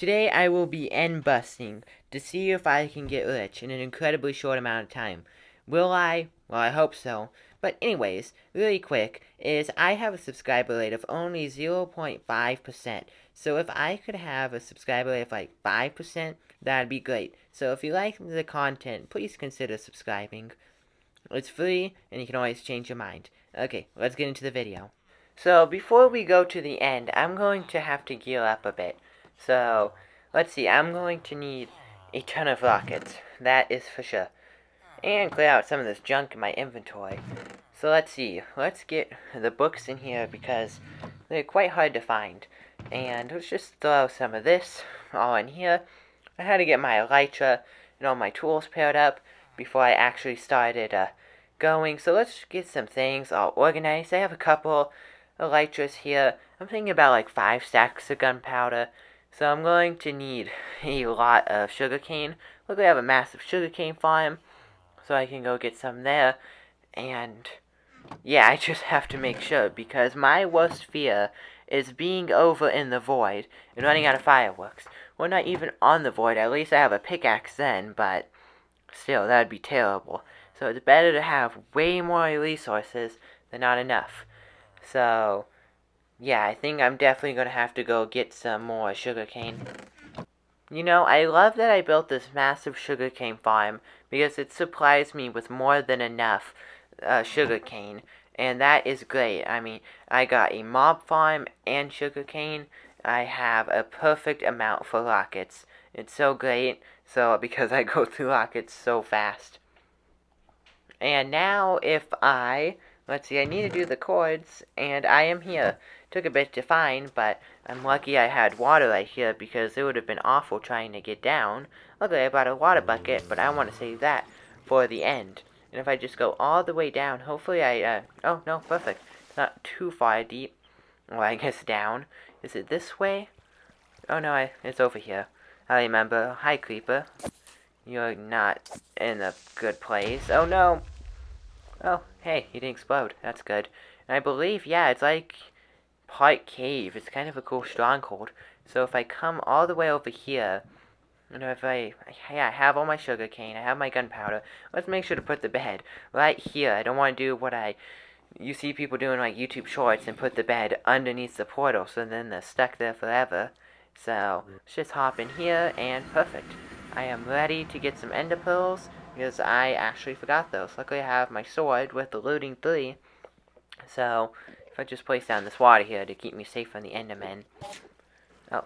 Today I will be end busting to see if I can get rich in an incredibly short amount of time. Will I? Well, I hope so. But anyways, really quick, is I have a subscriber rate of only 0.5%. So if I could have a subscriber rate of like 5%, that'd be great. So if you like the content, please consider subscribing. It's free, and you can always change your mind. Okay, let's get into the video. So before we go to the end, I'm going to have to gear up a bit. So, let's see, I'm going to need a ton of rockets. That is for sure. And clear out some of this junk in my inventory. So let's see, let's get the books in here because they're quite hard to find. And let's just throw some of this all in here. I had to get my elytra and all my tools paired up before I actually started going. So let's get some things all organized. I have a couple elytras here. I'm thinking about like 5 stacks of gunpowder. So I'm going to need a lot of sugarcane. Look, I have a massive sugarcane farm. So I can go get some there. And yeah, I just have to make sure because my worst fear is being over in the void and running out of fireworks. We're not even on the void. At least I have a pickaxe then, but still, that'd be terrible. So it's better to have way more resources than not enough. So, yeah, I think I'm definitely going to have to go get some more sugarcane. You know, I love that I built this massive sugarcane farm because it supplies me with more than enough sugarcane, and that is great. I mean, I got a mob farm and sugarcane. I have a perfect amount for rockets. It's so great, so because I go through rockets so fast. And now let's see, I need to do the chords, and I am here. Took a bit to find, but I'm lucky I had water right here because it would have been awful trying to get down. Luckily I brought a water bucket, but I want to save that for the end. And if I just go all the way down, hopefully oh no, perfect. It's not too far deep. Well, I guess down. Is it this way? Oh no, it's over here. I remember. Hi, creeper. You're not in a good place. Oh no! Oh, hey, he didn't explode. That's good. And I believe, yeah, it's like part cave. It's kind of a cool stronghold. So if I come all the way over here, and if yeah, I have all my sugar cane, I have my gunpowder. Let's make sure to put the bed right here. I don't want to do what you see people doing like YouTube shorts and put the bed underneath the portal, so then they're stuck there forever. So let's just hop in here, and perfect. I am ready to get some ender pearls because I actually forgot those. Luckily I have my sword with the looting 3. So if I just place down this water here to keep me safe from the endermen. Oh,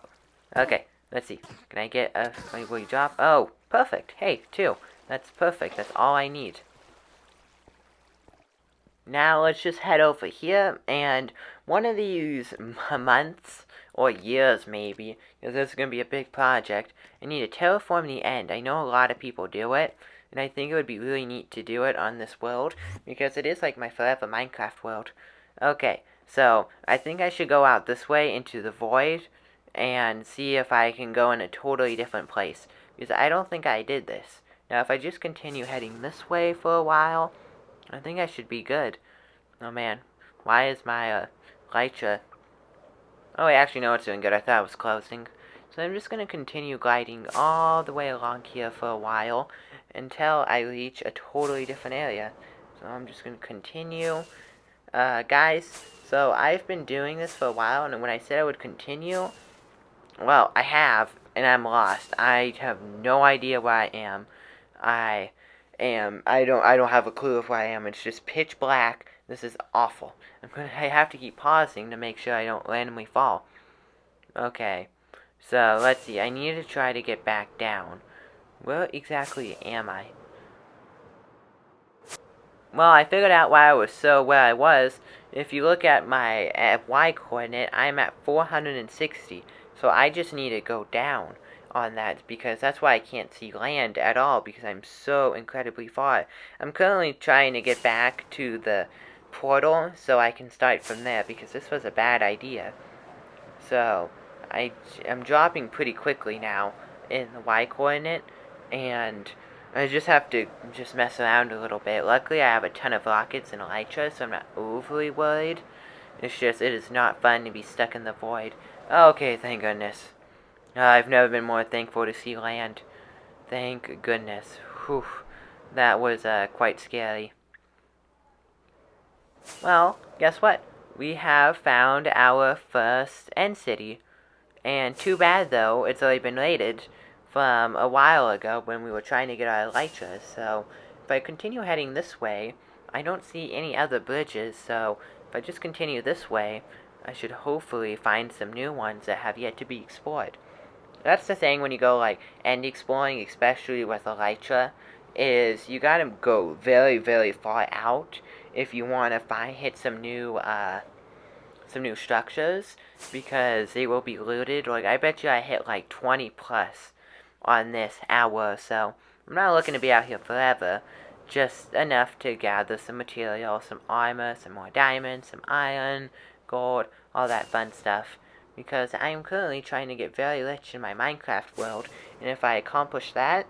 okay. Let's see. Can I get a... Will you drop? Oh, perfect. Hey, 2. That's perfect. That's all I need. Now let's just head over here, and one of these months, or years maybe, because this is going to be a big project, I need to terraform the end. I know a lot of people do it, and I think it would be really neat to do it on this world, because it is like my forever Minecraft world. Okay, so I think I should go out this way into the void, and see if I can go in a totally different place, because I don't think I did this. Now if I just continue heading this way for a while, I think I should be good. Oh man, why is my elytra... Oh, I actually know it's doing good. I thought it was closing. So I'm just going to continue gliding all the way along here for a while until I reach a totally different area. So I'm just going to continue. Guys, so I've been doing this for a while, and when I said I would continue, well, I have, and I'm lost. I have no idea where I am. I don't have a clue of where I am. It's just pitch black. This is awful. I have to keep pausing to make sure I don't randomly fall. Okay, so let's see. I need to try to get back down. Where exactly am I? Well, I figured out why I was where I was. If you look at my Y coordinate, I'm at 460. So I just need to go down on that because that's why I can't see land at all because I'm so incredibly far. I'm currently trying to get back to the portal so I can start from there because this was a bad idea. So I'm dropping pretty quickly now in the Y coordinate, and I just have to just mess around a little bit. Luckily, I have a ton of rockets and elytra, so I'm not overly worried. It's just, it is not fun to be stuck in the void. Okay, thank goodness. I've never been more thankful to see land. Thank goodness. Whew. That was quite scary. Well, guess what? We have found our first end city. And too bad, though, it's already been raided from a while ago when we were trying to get our elytras. So, if I continue heading this way, I don't see any other bridges. So, if I just continue this way, I should hopefully find some new ones that have yet to be explored. That's the thing when you go, like, end exploring, especially with elytra, is you gotta go very, very far out if you want to hit some new structures, because they will be looted. Like, I bet you I hit like 20 plus on this hour, so I'm not looking to be out here forever. Just enough to gather some material, some armor, some more diamonds, some iron, gold, all that fun stuff. Because I am currently trying to get very rich in my Minecraft world, and if I accomplish that,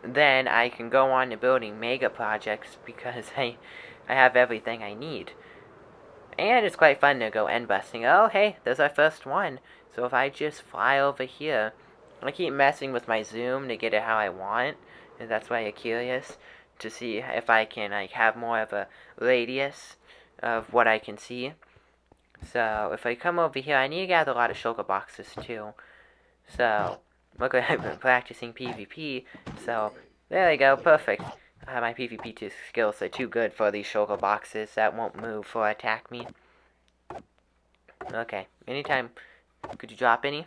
then I can go on to building mega projects, because I have everything I need. And it's quite fun to go end busting. Oh, hey, there's our first one. So if I just fly over here, I keep messing with my zoom to get it how I want, and that's why you're curious, to see if I can like have more of a radius of what I can see. So if I come over here, I need to gather a lot of shulker boxes too. So luckily I've been practicing PvP, so there we go, perfect. My PvP skills are too good for these shulker boxes that won't move or attack me. Okay, anytime. Could you drop any?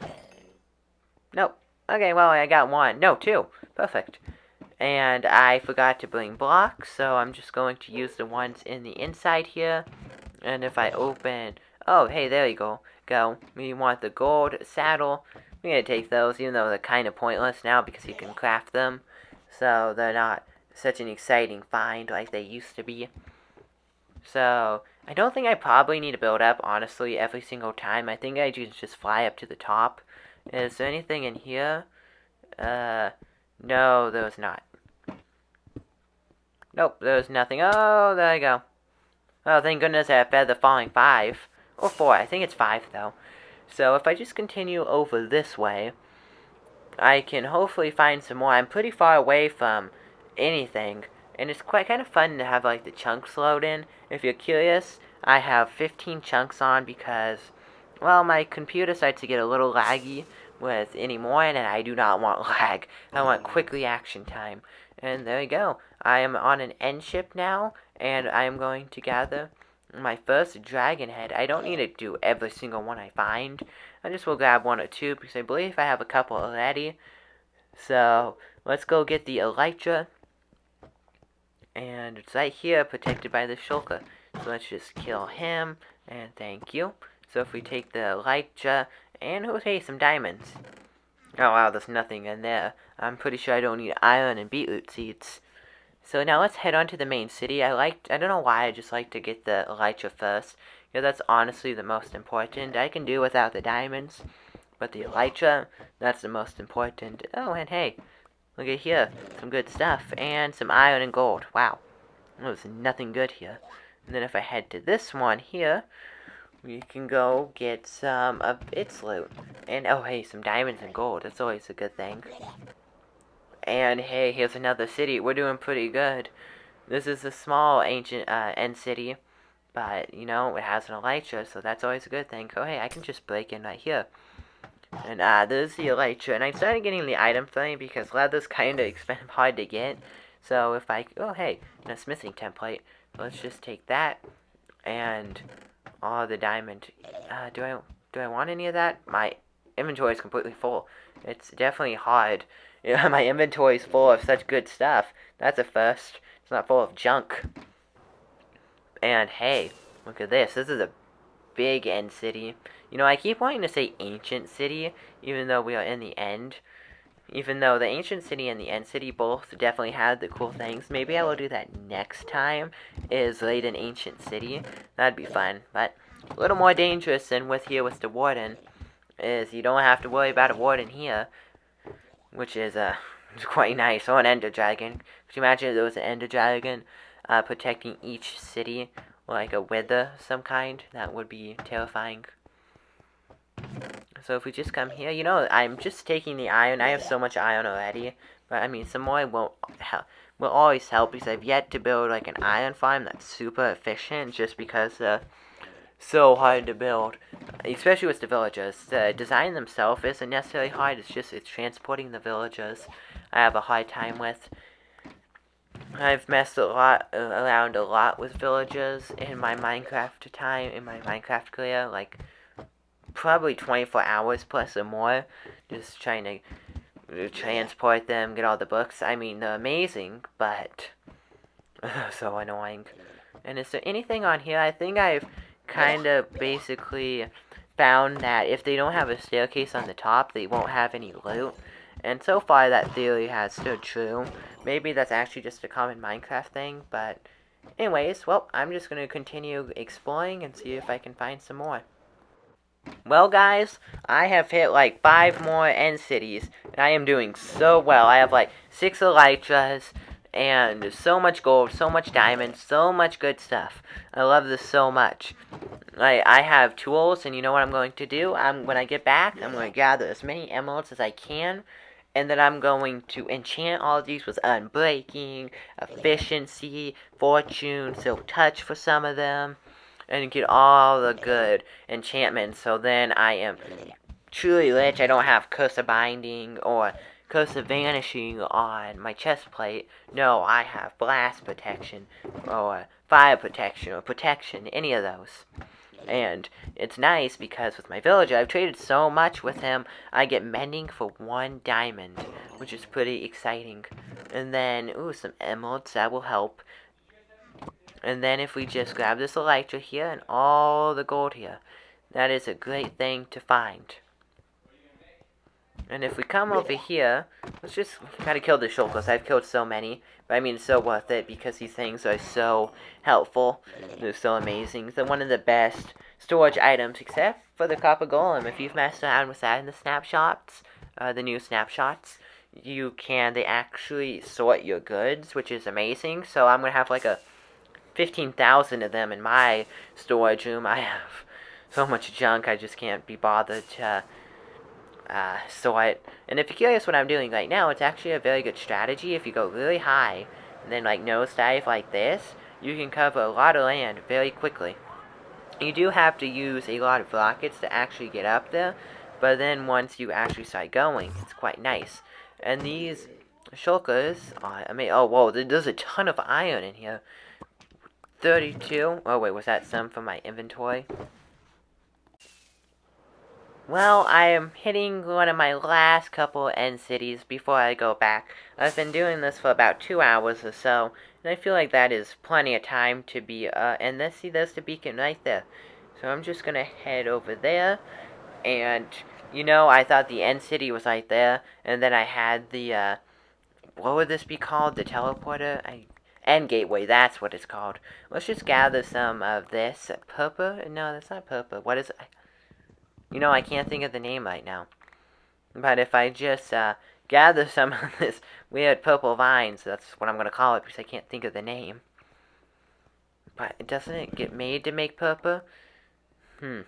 Nope. Okay, well, I got one. No, two. Perfect. And I forgot to bring blocks, so I'm just going to use the ones in the inside here. And if I open... Oh, hey, there you go. We want the gold saddle. We're going to take those, even though they're kind of pointless now because you can craft them. So they're not such an exciting find like they used to be. So, I don't think I probably need to build up, honestly, every single time. I think I just fly up to the top. Is there anything in here? No, there was not. Nope, there was nothing. Oh, there I go. Oh, thank goodness I fed the falling 5. Or 4, I think it's 5, though. So, if I just continue over this way, I can hopefully find some more. I'm pretty far away from anything, and it's quite kind of fun to have like the chunks load in. If you're curious, I have 15 chunks on because, well, my computer starts to get a little laggy with any more, and I do not want lag. I want quick reaction time. And there we go. I am on an end ship now, and I am going to gather my first dragon head. I don't need to do every single one I find. I just will grab one or two because I believe I have a couple already. So let's go get the elytra. And it's right here, protected by the shulker. So let's just kill him, and thank you. So if we take the elytra, and oh hey, some diamonds. Oh wow, there's nothing in there. I'm pretty sure I don't need iron and beetroot seeds. So now let's head on to the main city. I don't know why, I just like to get the elytra first. Yeah, that's honestly the most important. I can do without the diamonds, but the elytra, that's the most important. Oh, and hey, look at here, some good stuff, and some iron and gold. Wow, there's nothing good here. And then if I head to this one here, we can go get some of its loot. And oh hey, some diamonds and gold, that's always a good thing. And hey, here's another city. We're doing pretty good. This is a small ancient end city, but you know, it has an elytra, so that's always a good thing. Oh hey, I can just break in right here. And there's the elytra, and I started getting the item thing because leather's kind of expensive, hard to get. So if I, oh hey, a smithing template. Let's just take that and all the diamond. Do I want any of that? My inventory is completely full. It's definitely hard. Yeah, my inventory is full of such good stuff. That's a first. It's not full of junk. And hey, look at this. This is a big end city. You know, I keep wanting to say ancient city, even though we are in the end. Even though the ancient city and the end city both definitely had the cool things. Maybe I will do that next time, is raid an ancient city. That'd be fun. But a little more dangerous than with the warden is you don't have to worry about a warden here, which is quite nice. Or an ender dragon. Could you imagine if there was an ender dragon protecting each city, like a wither of some kind? That would be terrifying. So if we just come here, I'm just taking the iron. I have so much iron already. But, I mean, some more will always help because I've yet to build, like, an iron farm that's super efficient just because, so hard to build. Especially with the villagers. The design themselves isn't necessarily hard. It's transporting the villagers I have a hard time with. I've messed around a lot with villagers in my Minecraft career, like, probably 24 hours plus or more, just trying to transport them, get all the books. I mean, they're amazing, but so annoying. And is there anything on here? I think I've kind of basically found that if they don't have a staircase on the top, they won't have any loot. And so far, that theory has stood true. Maybe that's actually just a common Minecraft thing, but anyways, well, I'm just going to continue exploring and see if I can find some more. Well, guys, I have hit like 5 more end cities, and I am doing so well. I have like 6 elytras, and so much gold, so much diamonds, so much good stuff. I love this so much. I have tools, and you know what I'm going to do? When I get back, I'm going to gather as many emeralds as I can, and then I'm going to enchant all of these with Unbreaking, Efficiency, Fortune, Silk Touch for some of them, and get all the good enchantments. So then I am truly rich. I don't have Curse of Binding or Curse of Vanishing on my chest plate. No, I have Blast Protection or Fire Protection or Protection, any of those. And it's nice because with my villager, I've traded so much with him, I get mending for 1 diamond, which is pretty exciting. And then, some emeralds, that will help. And then if we just grab this elytra here and all the gold here, that is a great thing to find. And if we come over here, let's just try to kill the shulkers. I've killed so many, but I mean, it's so worth it because these things are so helpful. They're so amazing. They're one of the best storage items, except for the copper golem. If you've messed around with that in the snapshots, the new snapshots, they actually sort your goods, which is amazing. So I'm going to have like a 15,000 of them in my storage room. I have so much junk, I just can't be bothered to sort. And if you're curious what I'm doing right now, it's actually a very good strategy. If you go really high, and then like nosedive like this, you can cover a lot of land very quickly. You do have to use a lot of rockets to actually get up there, but then once you actually start going, it's quite nice. And these shulkers, oh whoa, there's a ton of iron in here. 32. Oh wait, was that some from my inventory? Well, I am hitting one of my last couple end cities before I go back. I've been doing this for about 2 hours or so, and I feel like that is plenty of time to be, and there's the beacon right there. So I'm just gonna head over there, and, I thought the end city was right there, and then I had the, what would this be called? The teleporter? End gateway, that's what it's called. Let's just gather some of this. Purple? No, that's not purple. What is it? I can't think of the name right now. But if I just gather some of this weird purple vines, that's what I'm going to call it because I can't think of the name. But doesn't it get made to make purple? I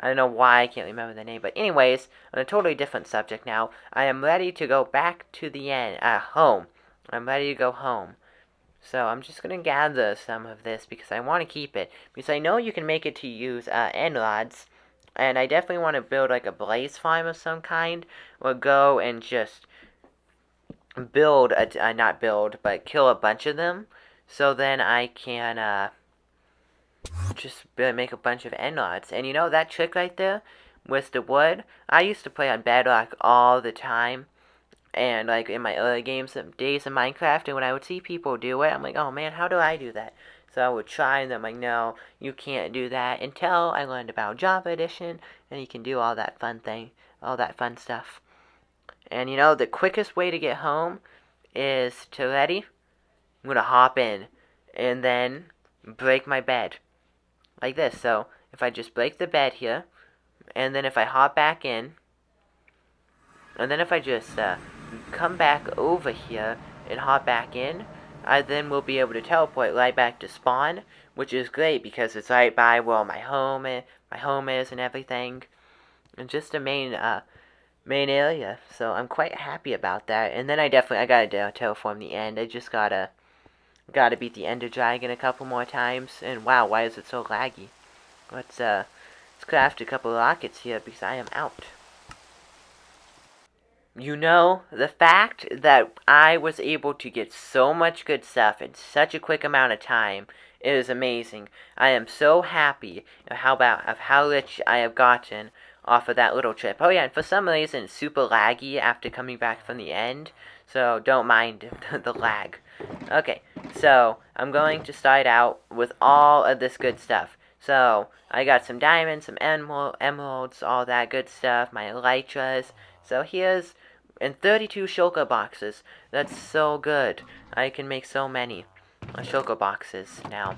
don't know why I can't remember the name. But anyways, on a totally different subject now, I am ready to go back to the home. I'm ready to go home. So I'm just going to gather some of this because I want to keep it. Because I know you can make it to use end rods. And I definitely want to build like a blaze farm of some kind. Or go and just kill a bunch of them. So then I can just make a bunch of end rods. And that trick right there with the wood, I used to play on Bedrock all the time. And like in my early days of Minecraft, and when I would see people do it, I'm like, oh man, how do I do that? So I would try, and I'm like, no, you can't do that, until I learned about Java Edition, and you can do all that fun stuff. And the quickest way to get home is I'm gonna hop in, and then break my bed. Like this. So if I just break the bed here, and then if I hop back in, and then if I just come back over here and hop back in, I then will be able to teleport right back to spawn, which is great because it's right by where my home is, my home is and everything. And just a main area. So I'm quite happy about that. And then I gotta terraform the end. I just gotta beat the Ender Dragon a couple more times. And wow, why is it so laggy? Let's craft a couple rockets here because I am out. You know, the fact that I was able to get so much good stuff in such a quick amount of time is amazing. I am so happy of how rich I have gotten off of that little trip. Oh yeah, and for some reason it's super laggy after coming back from the end, so don't mind the lag. Okay, so I'm going to start out with all of this good stuff. So I got some diamonds, some emeralds, all that good stuff, my elytras. So here's and 32 shulker boxes. That's so good. I can make so many shulker boxes now.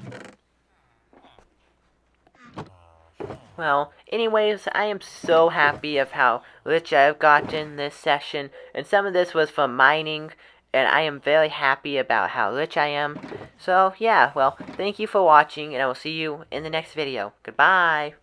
Well, anyways, I am so happy of how rich I've gotten this session, and some of this was from mining, and I am very happy about how rich I am. So, yeah, well, thank you for watching, and I will see you in the next video. Goodbye!